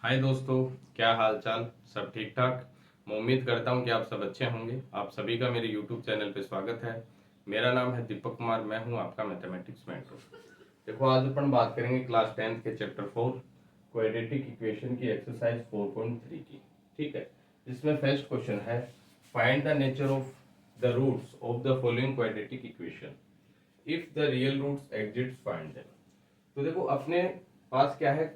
हाय दोस्तों, क्या हाल चाल। सब ठीक ठाक। मैं उम्मीद करता हूँ कि आप सब अच्छे होंगे। आप सभी का मेरे यूट्यूब चैनल पे स्वागत है। मेरा नाम है दीपक कुमार, मैं हूँ आपका मैथमेटिक्स मेंटर। देखो, आज अपन बात करेंगे क्लास 10th के चैप्टर 4 क्वाड्रेटिक इक्वेशन की एक्सरसाइज 4.3 की। ठीक है, जिसमें फर्स्ट क्वेश्चन है, find the nature of the roots of the following quadratic equation, if the real roots exist find them. तो देखो, अपने पास क्या है,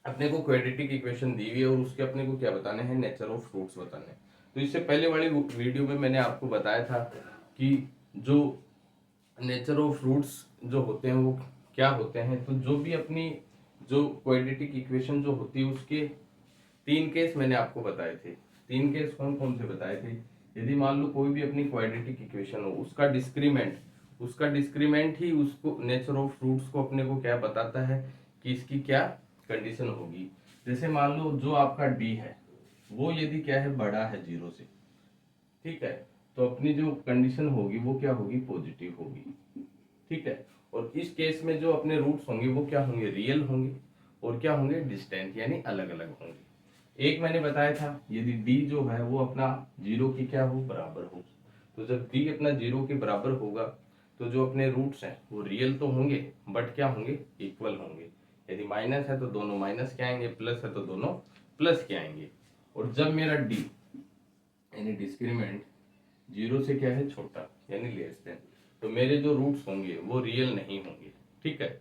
अपने को क्वाड्रेटिक इक्वेशन दी हुई है और उसके अपने को क्या बताने हैं, नेचर ऑफ फ्रूट्स बताने हैं। तो इससे पहले वाली वीडियो में मैंने आपको बताया था कि जो नेचर ऑफ फ्रूट्स जो होते हैं वो क्या होते हैं। तो जो भी अपनी जो क्वाड्रेटिक इक्वेशन जो होती है उसके तीन केस मैंने आपको बताए थे। तीन केस कौन कौन से बताए थे? यदि मान लो कोई भी अपनी क्वाड्रेटिक इक्वेशन हो, उसका डिस्क्रीमेंट ही उसको नेचर ऑफ फ्रूट्स को अपने को क्या बताता है कि इसकी क्या कंडीशन होगी। जैसे मान लो जो आपका डी है वो यदि क्या है, बड़ा है जीरो से, ठीक है, तो अपनी जो कंडीशन होगी वो क्या होगी, पॉजिटिव होगी। ठीक है, और इस केस में जो अपने रूट्स होंगे वो क्या होंगे, रियल होंगे। और क्या होंगे, डिस्टेंट यानी अलग अलग होंगे। एक मैंने बताया था, यदि डी जो है वो अपना जीरो की क्या हो, बराबर हो। तो जब डी अपना जीरो के बराबर होगा तो जो अपने रूट्स हैं वो रियल तो होंगे बट क्या होंगे, इक्वल होंगे। यदि माइनस है तो दोनों माइनस के आएंगे, प्लस है तो दोनों प्लस के आएंगे। और जब मेरा डी यानी डिस्क्रीमेंट जीरो से क्या है, छोटा यानी लेस देन, तो मेरे जो रूट्स होंगे वो रियल नहीं होंगे। ठीक है,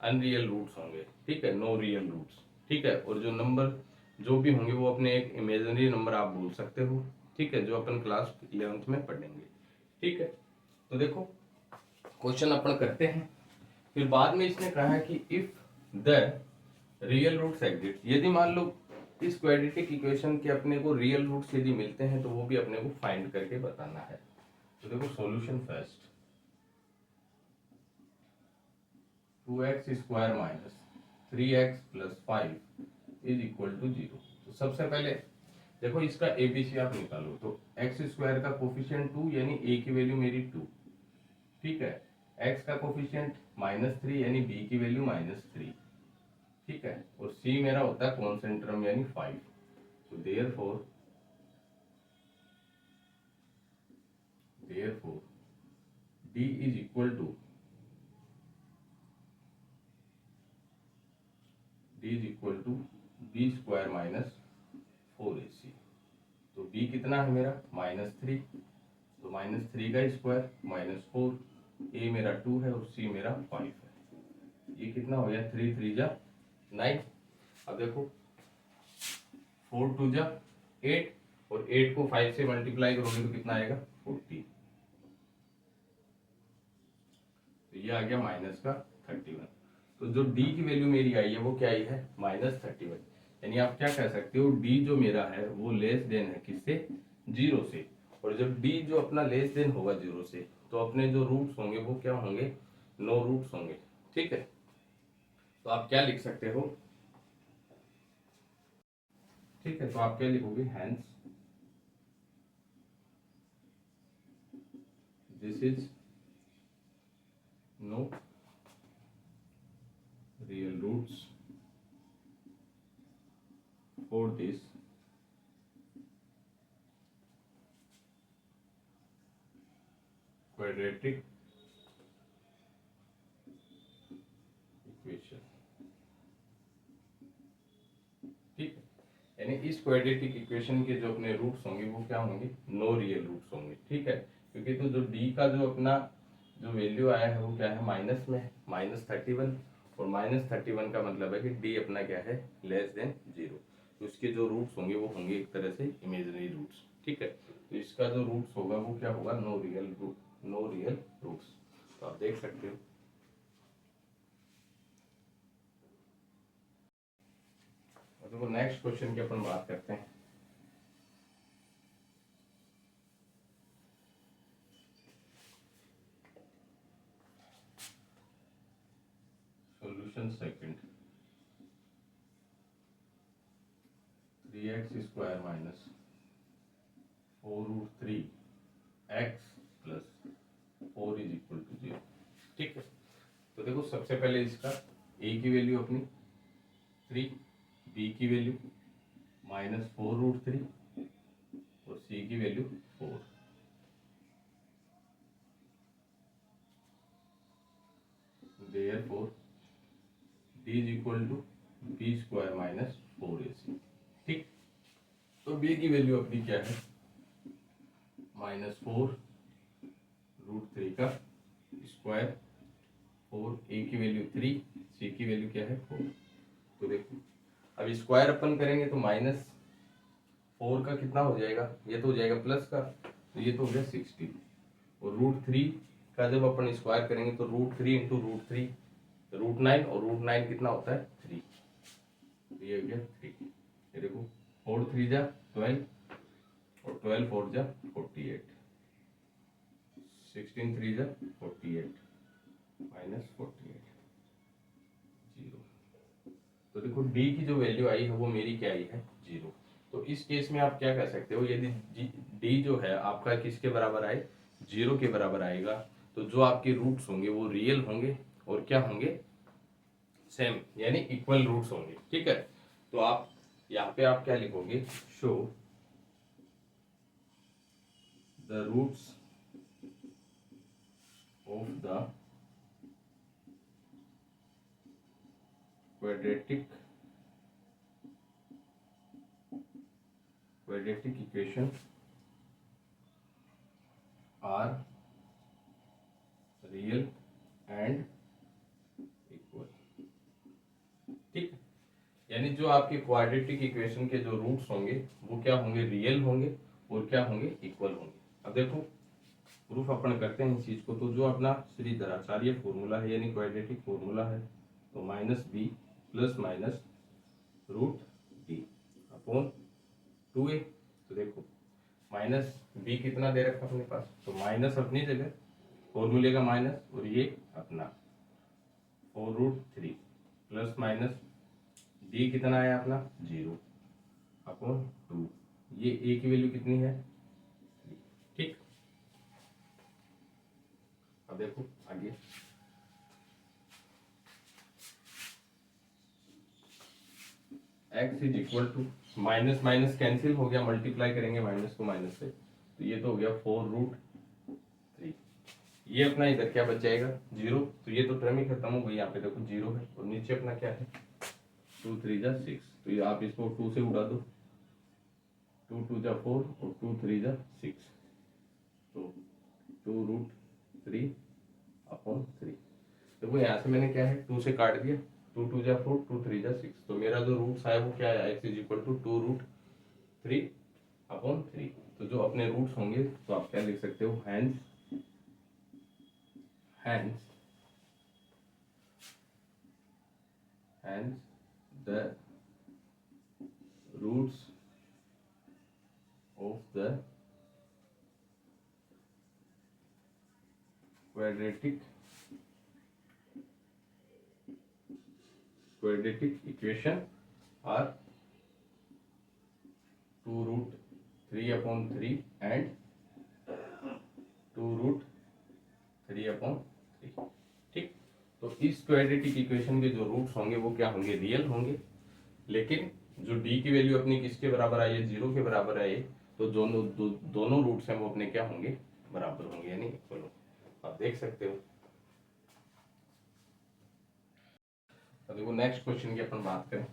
अनरियल रूट्स होंगे। ठीक है, नो रियल रूट्स। ठीक है, और जो नंबर जो भी होंगे वो अपने एक इमेजिनरी नंबर आप बोल सकते हो। ठीक है, जो अपन क्लास 11th में पढ़ेंगे। ठीक है, तो देखो क्वेश्चन अपन करते हैं। फिर बाद में इसने कहा है कि if the real roots exist, यदि मान लो इस क्वाड्रेटिक इक्वेशन के अपने को रियल रूट्स यदि मिलते हैं तो वो भी अपने को फाइंड करके बताना है। तो देखो solution first, 2x² minus 3x plus 5 is equal to 0। तो सबसे पहले देखो इसका एबीसी आप निकालो। तो x² का कोफिशिएंट 2 यानी a की वैल्यू मेरी 2। ठीक है, x का कोफिशिएंट -3 यानी b की वैल्यू -3। ठीक है, और c मेरा होता है कांस्टेंट टर्म यानी 5। तो therefore d is equal to b² minus 4ac। तो b कितना है मेरा, -3, तो -3 का स्क्वायर -4, a मेरा 2 है और c मेरा 5 है। ये कितना हो गया, 3 3 जा 9। अब देखो 4 2 जा 8, और 8 को 5 से मल्टीप्लाई करोगे तो कितना आएगा, 40। तो ये आ गया माइनस का 31। तो जो d की वैल्यू मेरी आई है वो क्या आई है, -31। यानी आप क्या कह सकते हो, d जो मेरा है वो लेस देन है किससे, जीरो से। और जब d जो अपना लेस देन होगा जीरो से तो अपने जो रूट्स होंगे वो क्या होंगे, नो रूट्स होंगे। ठीक है, तो आप क्या लिख सकते हो, ठीक है, तो आप क्या लिखोगे, hence this is no real roots for this quadratic equation. ठीक है, यानी इस क्वाड्रेटिक इक्वेशन के जो अपने रूट्स होंगे वो क्या होंगे, नो रियल रूट्स होंगे। ठीक है, क्योंकि तो जो डी का जो अपना जो वैल्यू आया है वो क्या है, माइनस में -31। और -31 का मतलब है कि डी अपना क्या है, लेस देन जीरो। तो इसके जो रूट्स होंगे वो होंगे एक तरह से इमेजिनरी रूट्स। ठीक है, तो इसका जो रूट्स होगा वो क्या होगा, no real root, no real roots. तो आप देख सकते हो। और देखो नेक्स्ट क्वेश्चन की अपन बात करते हैं। Solution second, 3x² minus 4√3 x plus 4 is equal to 0। ठीक है, तो देखो सबसे पहले इसका a की वैल्यू अपनी 3, बी की वैल्यू -4√3 और सी की value 4। Therefore D is equal to b² - 4ac। ठीक, तो बी की वैल्यू अपनी क्या है, -4√3 का स्क्वायर, 4, ए की वैल्यू 3, सी की वैल्यू क्या है 4। तो देखो अब स्क्वायर अपन करेंगे तो -4 का कितना हो जाएगा, ये तो हो जाएगा प्लस का, तो ये तो हो गया 16। और √3 का जब अपन स्क्वायर करेंगे तो √3 इंटू √3 √9, और √9 कितना होता है 3, तो ये हो गया 3। ये देखो 4 3 जा 12 और 12 4 जा 48, 16 3 जा 48 -48 0। तो देखो डी की जो वैल्यू आई है वो मेरी क्या आई है 0। तो इस केस में आप क्या कर सकते हो, यदि डी जो है आपका किसके बराबर आए, 0 के बराबर आएगा, तो जो आपके रूट्स होंगे वो रियल होंगे और क्या होंगे, सेम, यानी इक्वल रूट्स होंगे। ठीक है, तो आप यहाँ पे आप क्या लिखोगे, show the roots of the quadratic equation are real and equal। ठीक, यानी जो आपके क्वाड्रेटिक इक्वेशन के जो रूट्स होंगे वो क्या होंगे, रियल होंगे और क्या होंगे, इक्वल होंगे। अब देखो प्रूफ अपन करते हैं इस चीज को, तो जो अपना श्रीधराचार्य फॉर्मूला है यानी क्वाड्रेटिक फॉर्मूला है, तो -b ± √d अपॉन 2a। तो देखो -b कितना दे रखा अपने पास, तो माइनस अपनी जगह, फॉर्मूले का माइनस, और ये अपना 4√3 प्लस माइनस d कितना है अपना 0 अपॉन 2, ये a की वैल्यू कितनी है 3। ठीक, अब देखो आगे, x is equal to, minus minus cancel हो गया, मल्टीप्लाई करेंगे माइनस को माइनस से, तो ये तो हो गया 4√3। ये अपना इधर क्या बच जाएगा 0, तो ये तो टर्म ही खत्म हो गई, यहाँ पे देखो 0 है, और नीचे अपना क्या है 2 3 जा 6, तो ये आप इसको 2 से उड़ा दो, 2 2 जा 4 और 2 3 जा 6, तो 2√3 अपॉन 3। देखो यहाँ से मैंने क्या है 2 से काट दिया, 2 2 जा 4 2 3 जा 6, तो मेरा जो रूट्स आया वो क्या है, x is equal to 2√3 upon 3। तो जो अपने रूट्स होंगे तो आप क्या लिख सकते हो, hence the roots of the quadratic equation are 2√3 upon 3 and 2√3 upon 3। ठीक, तो इस क्वाड्रेटिक इक्वेशन के जो रूट्स होंगे वो क्या होंगे, रियल होंगे, लेकिन जो डी की वैल्यू अपनी किसके बराबर आई है 0 के बराबर आई, तो दोनों रूट्स हैं वो अपने क्या होंगे, बराबर होंगे, यानी इक्वल होंगे। आप देख सकते हो। तो देखो नेक्स्ट क्वेश्चन की अपन बात करें,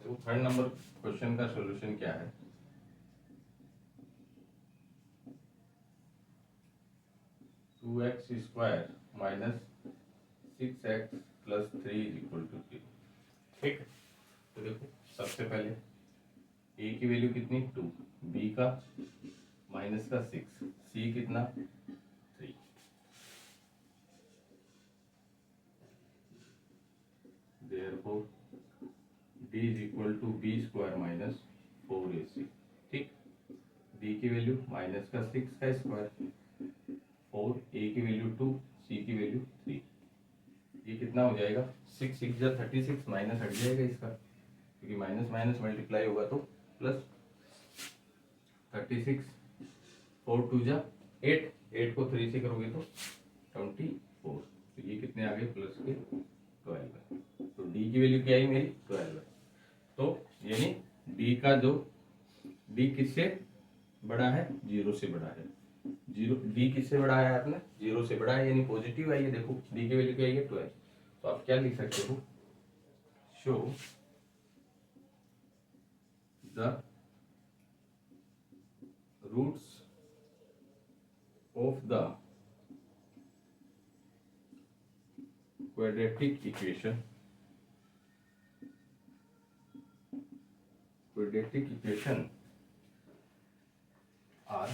तो थर्ड नंबर क्वेश्चन का सॉल्यूशन क्या है, 2x² minus 6x plus 3 is equal to 0। ठीक, तो देखो सबसे पहले a की वैल्यू कितनी 2, b का माइनस का 6, c कितना 3। Therefore d is equal to b² minus 4ac। ठीक, b की वैल्यू माइनस का 6 का स्क्वायर, 4, a की वैल्यू 2, c की वैल्यू 3, ये कितना कितना हो जाएगा 6 6 जा 36 माइनस हट जाएगा इसका, क्योंकि माइनस माइनस मल्टीप्लाई होगा तो प्लस 36 4 2 जा 8, 8 को 3 से करोगे तो 24, तो ये कितने आ गए प्लस के 12 है। तो डी की वैल्यू क्या आई मेरी 12 है। तो यानी डी का जो डी किससे बड़ा है 0 से बड़ा है, 0 डी किससे बड़ा है अपना 0 से बड़ा है, यानी पॉजिटिव आई है। देखो डी की वैल्यू क्या आई है 12। तो आप क्या लिख सकते हो, show the roots of the quadratic equation are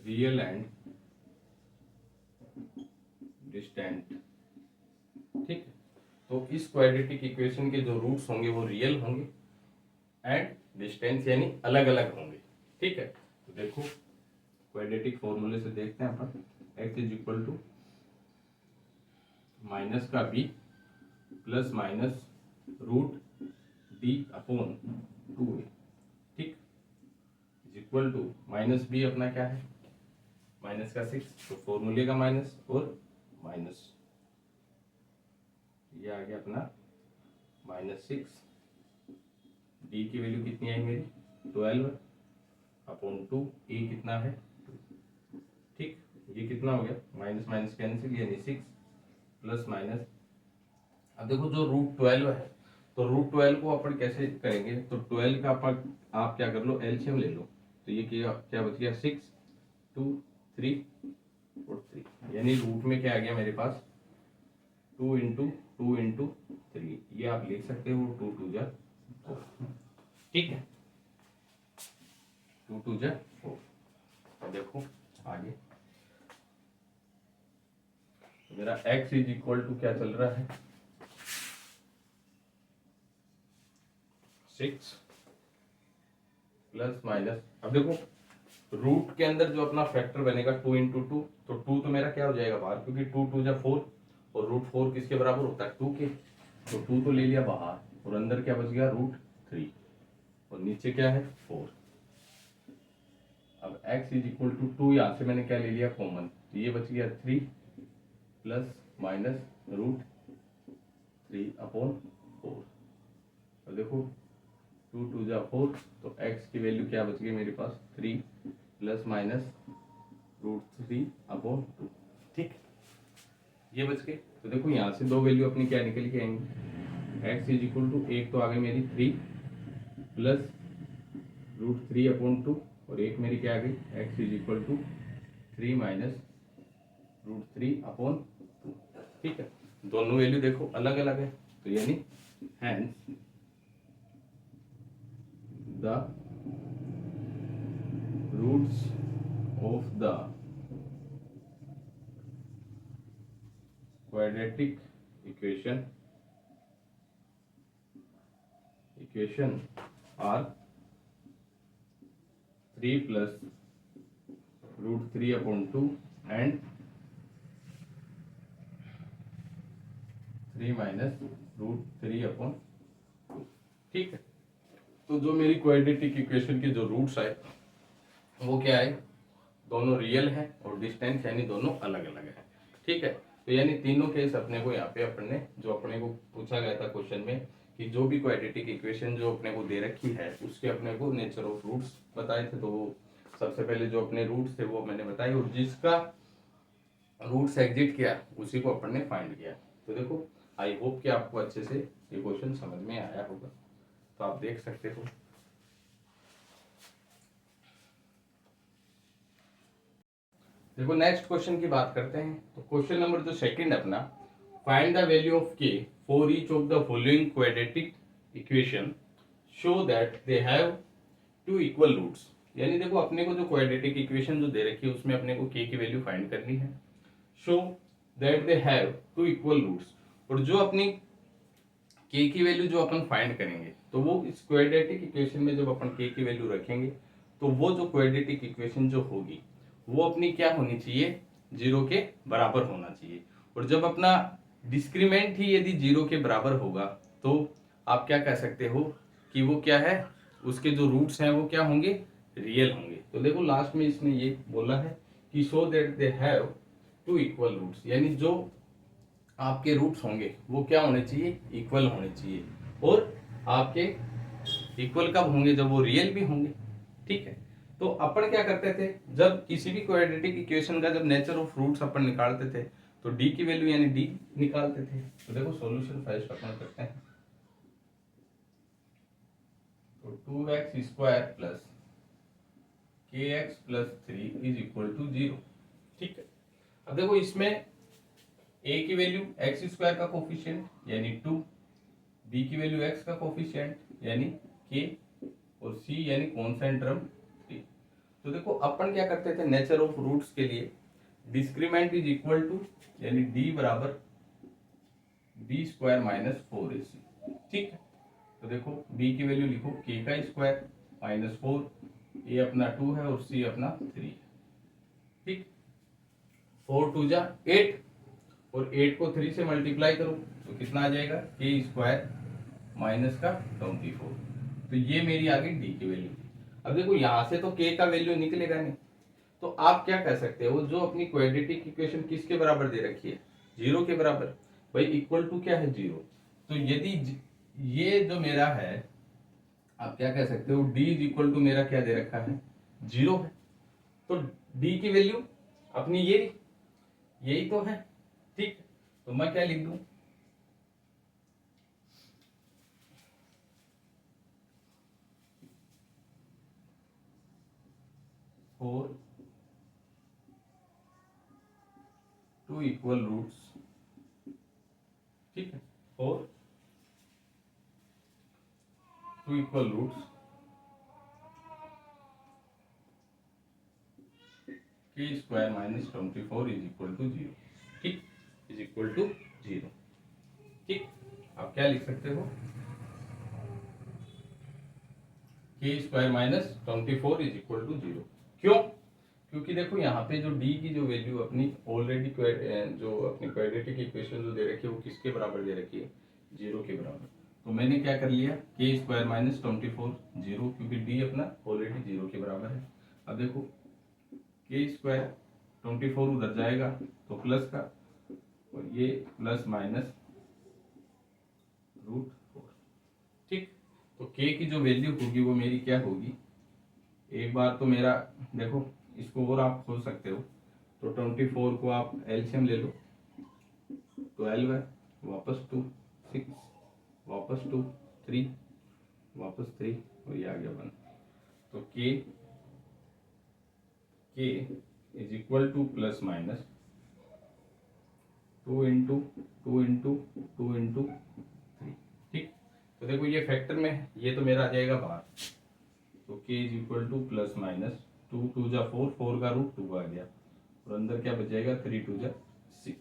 real and distant। ठीक है, तो इस क्वाड्रेटिक इक्वेशन के जो रूट्स होंगे वो रियल होंगे एंड डिस्टेंस यानी अलग अलग होंगे। ठीक है, तो देखो क्वाड्रेटिक फॉर्मूले से देखते हैं अपन, x is equal to minus का b plus minus root d upon 2a। ठीक, is equal to minus b अपना क्या है माइनस का 6, तो फॉर्मूले का माइनस और माइनस, ये आ गया अपना -6, डी की वैल्यू कितनी आई मेरी 12 अपॉन 2, ए कितना है 2। ठीक, ये कितना हो गया माइनस माइनस कैंसिल यानी 6 प्लस माइनस। अब देखो जो रूट 12 है, तो रूट 12 को अपन कैसे करेंगे, तो 12 का अपन आप क्या कर लो एलसीएम ले लो, तो ये क्या बच गया 6 2 3 और 3, यानी रूट में क्या आ गया मेरे पास 2 इंटू 2 इंटू 3, ये आप लिख सकते हो 2 2 जा 4। ठीक है, 2 2 जा 4। अब देखो आगे मेरा x इज इक्वल टू क्या चल रहा है 6 प्लस माइनस। अब देखो रूट के अंदर जो अपना फैक्टर बनेगा 2 इंटू 2, तो 2 तो मेरा क्या हो जाएगा बाहर, क्योंकि 2 2 जा 4 और रूट 4 किसके बराबर होता है 2 के, तो 2 तो ले लिया बाहर और अंदर क्या बच गया रूट 3 और नीचे क्या है 4। अब x इज इक्वल टू 2, यहाँ से मैंने क्या ले लिया कॉमन, तो ये बच गया 3 प्लस माइनस रूट 3 अपॉन 4। अब देखो 2 2 जा 4, तो x की वैल्यू क्या बच गई मेरे पास 3 प्लस माइनस रूट 3 अपॉन 2। ठीक, ये बच गए। तो देखो यहाँ से दो वैल्यू अपनी क्या निकल के आएंगी, x इज इक्वल टू एक तो आ गई मेरी 3 प्लस रूट 3 अपॉन 2 और एक मेरी क्या आ गई x is equal to 3 minus root 3 upon 2। ठीक है, दोनों वैल्यू देखो अलग अलग है, तो यानी hence the roots of the quadratic equation are 3 plus root 3 upon 2 and 3 minus root 3 upon 2। ठीक है, तो जो मेरी क्वाड्रेटिक इक्वेशन के जो रूट्स आए वो क्या है, दोनों रियल हैं और डिस्टेंस यानी दोनों अलग अलग है। ठीक है, तो यानी तीनों केस अपने को यहाँ पे अपने जो अपने को पूछा गया था क्वेश्चन में कि जो भी क्वाड्रेटिक इक्वेशन जो अपने को दे रखी है उसके अपने को नेचर ऑफ रूट्स बताए थे। तो वो सबसे पहले जो अपने रूट्स थे वो मैंने बताए और जिसका रूट्स एग्जिट किया उसी को अपन ने फाइंड किया। तो देखो आई होप कि आपको अच्छे से ये क्वेश्चन समझ में आया होगा, तो आप देख सकते हो। देखो नेक्स्ट क्वेश्चन की बात करते हैं, तो क्वेश्चन नंबर जो सेकंड अपना, find the value of k for each of the following quadratic equation show that they have two equal roots. यानी देखो अपने को जो क्वाड्रेटिक इक्वेशन जो दे रखी है उसमें अपने को k की वैल्यू फाइंड करनी है, show that they have two equal roots. और जो अपनी k की वैल्यू जो अपन फाइंड करेंगे तो वो इस क्वाड्रेटिक इक्वेशन में जब अपन k की वैल्यू रखेंगे तो वो जो क्वाड्रेटिक इक्वेशन जो होगी वो अपनी क्या होनी चाहिए जीरो के बराबर होना चाहिए। और जब अपना डिस्क्रीमेंट ही यदि जीरो के बराबर होगा तो आप क्या कह सकते हो कि वो क्या है, उसके जो रूट्स हैं वो क्या होंगे, रियल होंगे। तो देखो लास्ट में इसने ये बोला है कि show that they have two equal roots, यानी जो आपके रूट्स होंगे वो क्या होने चाहिए, इक्वल होने चाहिए। और आपके इक्वल कब होंगे, जब वो रियल भी होंगे। ठीक है, तो अपन क्या करते थे, जब किसी भी क्वाड्रेटिक इक्वेशन का जब नेचर ऑफ रूट्स अपन निकालते थे तो डी की वैल्यू यानी डी निकालते थे। तो देखो सॉल्यूशन फर्स्ट अपन करते हैं। तो 2x² plus kx plus 3 is equal to 0। ठीक है, अब देखो इसमें a की वैल्यू x² का कोफिशिएंट यानी 2, b की वैल्यू x का कोफिशिएंट यानी k, और c यानी कॉन्स्टेंट टर्म 3। तो देखो अपन क्या करते थे नेचर ऑफ रूट्स के लिए, डिस्क्रीमेंट इज इक्वल टू यानी d बराबर b² माइनस 4ac। ठीक है, तो देखो b की वैल्यू लिखो k का स्क्वायर माइनस 4, a अपना 2 है और c अपना 3 है। ठीक, 4 2 जा 8 और 8 को 3 से मल्टीप्लाई करो तो कितना आ जाएगा, k² माइनस का 24। तो ये मेरी आ गई डी की वैल्यू। अब देखो यहां से तो k का वैल्यू निकलेगा नहीं, तो आप क्या कह सकते हो, जो अपनी क्वाड्रेटिक इक्वेशन किसके बराबर दे रखी है, जीरो के बराबर। भाई इक्वल टू क्या है, जीरो। तो यदि ये जो मेरा है, आप क्या कह सकते हो, d इज इक्वल टू मेरा क्या दे रखा है, जीरो है। तो d की वैल्यू अपनी ये यही तो है। ठीक, तो मैं क्या लिख दूं, 4 2 इक्वल रूट्स। ठीक है, 4 2 equal roots k² minus 24 is equal to 0। ठीक, इज इक्वल टू 0। ठीक, आप क्या लिख सकते हो, k² minus 24 is equal to 0। क्यों, क्योंकि देखो यहाँ पे जो d की जो वैल्यू अपनी ऑलरेडी जो अपनी क्वाड्रेटिक इक्वेशन जो दे रखी है वो किसके बराबर दे रखी है, 0 के बराबर। तो मैंने क्या कर लिया, k² माइनस 24 0, क्योंकि d अपना ऑलरेडी 0 के बराबर है। अब देखो k² 24 उधर जाएगा तो प्लस का, और ये प्लस माइनस √4। ठीक, तो k की जो वैल्यू होगी वो मेरी क्या होगी, एक बार तो मेरा देखो इसको और आप खोल सकते हो। तो 24 को आप एलसीएम ले लो, 12 है, वापस 2 6, वापस 2 3, वापस 3, और ये आ गया 1। तो k is equal two plus minus 2 into 2 into 2 into 3। ठीक, तो देखो ये फैक्टर में है, ये तो मेरा आ जाएगा बाहर। तो k is equal two plus minus 2 2 जा 4, 4 का रूट 2 आ गया, और अंदर क्या बच जाएगा, 3 2 जा 6।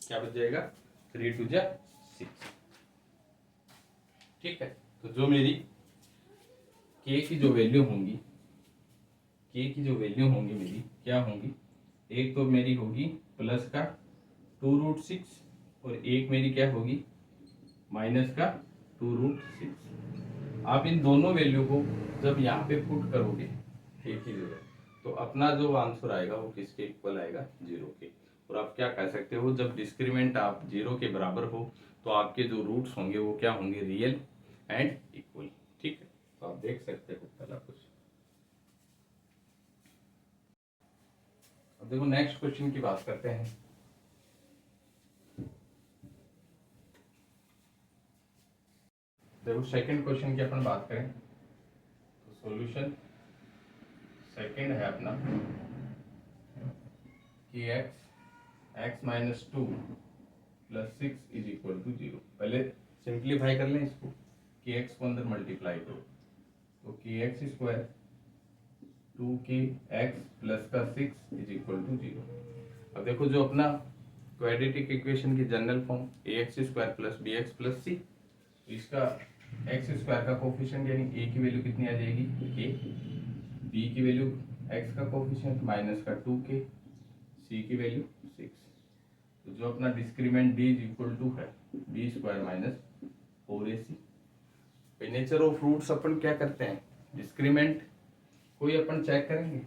क्या बच जाएगा, 3 2 जा 6। ठीक है, तो जो मेरी k की जो वैल्यू होंगी, k की जो वैल्यू होंगी मेरी क्या होंगी, एक तो मेरी होगी प्लस का 2√6, और एक मेरी क्या होगी, माइनस का 2√6। आप इन दोनों वैल्यू को जब यहाँ पे पुट करोगे k की जगह, तो अपना जो आंसर आएगा वो किसके इक्वल आएगा, 0 के। और आप क्या कह सकते हो, जब डिस्क्रीमेंट आप 0 के बराबर हो तो आपके जो रूट्स होंगे वो क्या होंगे, रियल एंड इक्वल। ठीक है, तो आप देख सकते हो पहला क्वेश्चन। अब देखो नेक्स्ट क्वेश्चन की बात करते हैं। देखो सेकंड क्वेश्चन की अपन बात करें तो सॉल्यूशन सेकंड है अपना कि x minus 2 plus 6 is equal to 0। पहले सिंप्लीफाई कर लें इसको, कि x को अंदर मल्टीप्लाई करो तो kx² 2kx प्लस का 6 इज इक्वल टू 0। अब देखो जो अपना क्वाड्रेटिक इक्वेशन की general form ax² plus bx plus c, इसका x² का कोफिशिएंट यानी a की वैल्यू कितनी आ जाएगी, k, b की वैल्यू x का कोफिशिएंट माइनस का 2k, सी की वैल्यू 6। तो जो अपना discriminant D is equal to है B square minus 4ac। Nature of roots अपन क्या करते हैं, डिस्क्रीमेंट कोई अपन चेक करेंगे,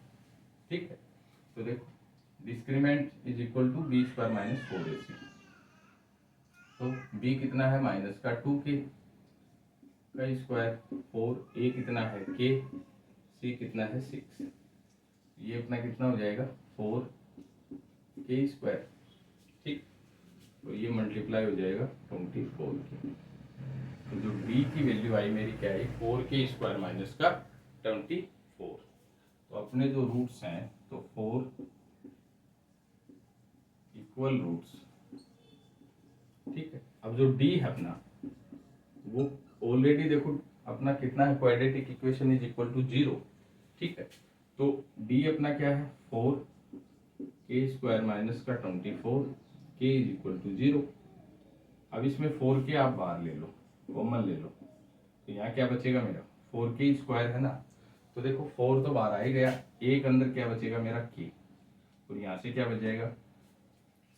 ठीक है। तो देखो discriminant is equal to B square minus 4ac। तो बी कितना है माइनस का 2k का स्क्वायर, 4a कितना है k, c कितना है 6। ये अपना कितना हो जाएगा 4k स्क्वायर, ठीक। तो ये मल्टीप्लाई हो जाएगा 24 की। तो जो d की वैल्यू आई मेरी क्या आई 4k स्क्वायर माइनस का 24। तो अपने जो रूट्स हैं तो 4 इक्वल रूट्स, ठीक है। अब जो d है अपना वो ऑलरेडी देखो अपना कितना है, quadratic equation is equal to 0, ठीक है। तो d अपना क्या है 4k स्क्वायर माइनस का 24, k इज इक्वल टू 0। अब इसमें 4k आप बाहर ले लो, कॉमन ले लो, तो यहाँ क्या बचेगा मेरा 4k स्क्वायर है ना। तो देखो 4 तो बाहर आ ही गया, एक अंदर क्या बचेगा मेरा k, और यहाँ से क्या बच जाएगा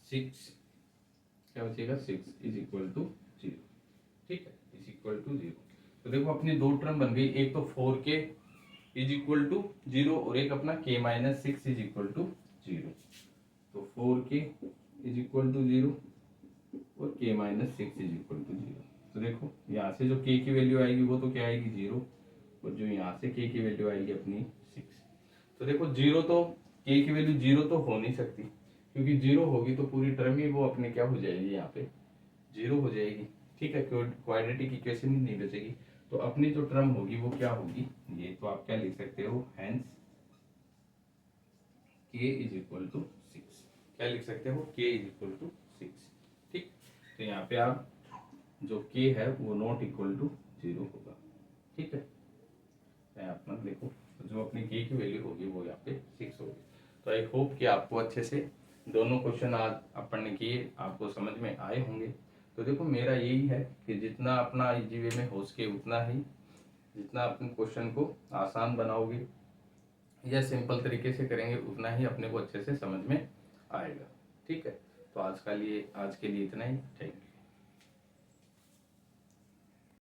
6, क्या बचेगा 6 इज इक्वल टू 0, ठीक है, इज इक्वल टू 0। तो देखो अपनी दो टर्म बन गई, एक तो 4k इज इक्वल टू 0 और एक अपना k minus 6 is equal to 0। तो 4k इज इक्वल टू 0 और k minus 6 is equal to 0। तो देखो यहाँ से जो k की वैल्यू आएगी वो तो क्या आएगी 0, और जो यहाँ से k की वैल्यू आएगी अपनी 6। तो देखो 0 तो k की वैल्यू 0 तो हो नहीं सकती, क्योंकि 0 होगी तो पूरी टर्म ही वो अपने क्या हो जाएगी, यहाँ पे 0 हो जाएगी, ठीक है। क्वाड्रेटिक इक्वेशन ही नहीं बचेगी। तो अपनी जो टर्म होगी वो क्या होगी, ये तो आप क्या लिख सकते हो, hence k is equal to 6। क्या लिख सकते हो, k इज इक्वल टू 6, ठीक। तो यहाँ पे आप जो k है वो नॉट इक्वल टू 0 होगा, ठीक है। अपना देखो तो जो अपनी k की वैल्यू होगी वो यहाँ पे 6 होगी। तो आई होप कि आपको अच्छे से दोनों क्वेश्चन आज अपन ने किए आपको समझ में आए होंगे। तो देखो मेरा यही है कि जितना अपना इजी वे में हो सके उतना ही, जितना अपने क्वेश्चन को आसान बनाओगे या सिंपल तरीके से करेंगे उतना ही अपने को अच्छे से समझ में आएगा, ठीक है। तो आज के लिए इतना ही, थैंक यू।